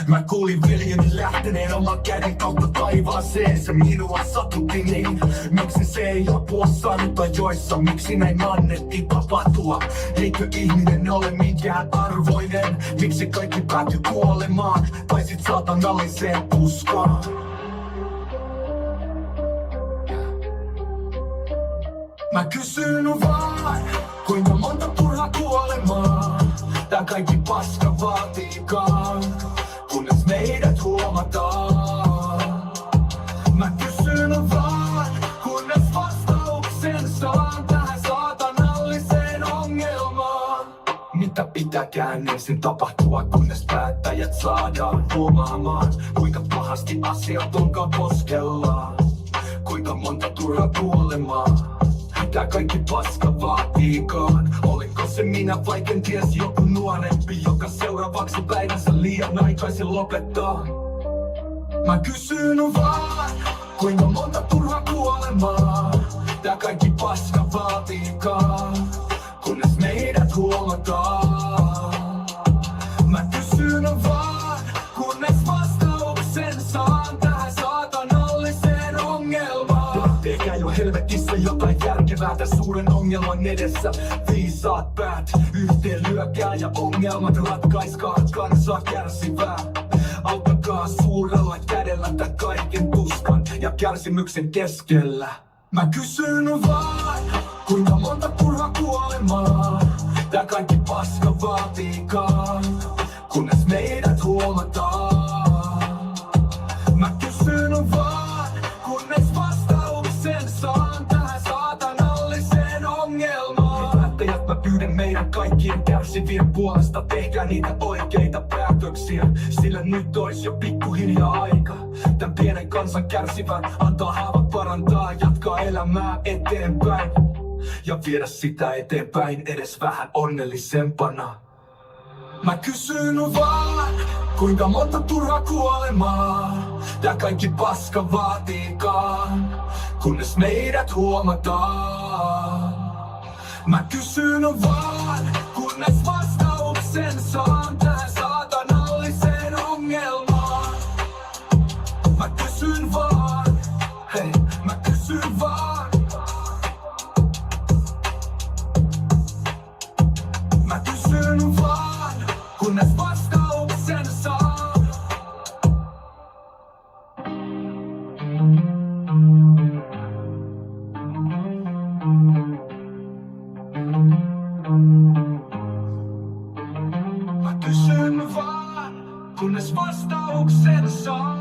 Mä kuulin veljeni lähteneen oman käden kautta taivaaseen. Se minua satutti niin. Miksi se ei apua saanut ajoissa? Miksi näin annettiin tapahtua? Eikö ihminen ole minkään arvoinen? Miksi kaikki päätyi kuolemaan? Tai sit saatanalliseen puskaan? Mä kysyn vaan, kuinka monta turhaa kuolemaa tää kaikki paska vaatiikaan, kunnes meidät huomataan. Mä kysyn vaan, kunnes vastauksen saan tähän saatanalliseen ongelmaan. Mitä pitääkään ensin tapahtua, kunnes päättäjät saadaan huomaamaan, kuinka pahasti asiat onkaan poskellaan? Kuinka monta turhaa kuolemaa tää kaikki paska vaatiikaan? Oliko se minä vai kenties joku nuorempi, joka seuraavaksi päivänsä liian aikaisin lopettaa? Mä kysyn vaan, kuinka monta turhaa kuolemaa tää kaikki paska vaatiikaan, kunnes meidät huomataan. Mä kysyn vaan, kunnes vastauksen saan tähän saatanalliseen ongelmaan. Tehkää jo helvetissä jotain järkevää tän suuren ongelman edessä. Viisaat päät yhteen lyökää ja ongelmat ratkaiskaa kansaa kärsivää. Auttakaa suurella kädellä tän kaiken tuskan ja kärsimyksen keskellä. Mä kysyn vaan, kuinka monta turhaa kuolemaa tää kaikki paska vaatiikaan, kunnes meidät huomataan. Mä kysyn vaan, kunnes vastauksen saan tähän saatanalliseen ongelmaan. Päättäjät, mä pyydän meidän kaikkien kärsivien puolesta, tehkää niitä oikeita päätöksiä, sillä nyt ois jo pikkuhiljaa aika tän pienen kansan kärsivän antaa haavat parantaa, jatkaa elämää eteenpäin ja viedä sitä eteenpäin edes vähän onnellisempana. Mä kysyn vaan, kuinka monta turhaa kuolemaa tää kaikki paska vaatiikaan, kunnes meidät huomataan. Mä kysyn vaan, kunnes vastauksen saan tähän saatanalliseen ongelmaan. Mä kysyn vaan, hei, mä kysyn vaan. Mä kysyn vaan, kunnes vastauksen saan. Mä kysyn vaan, kunnes vastauksen saan.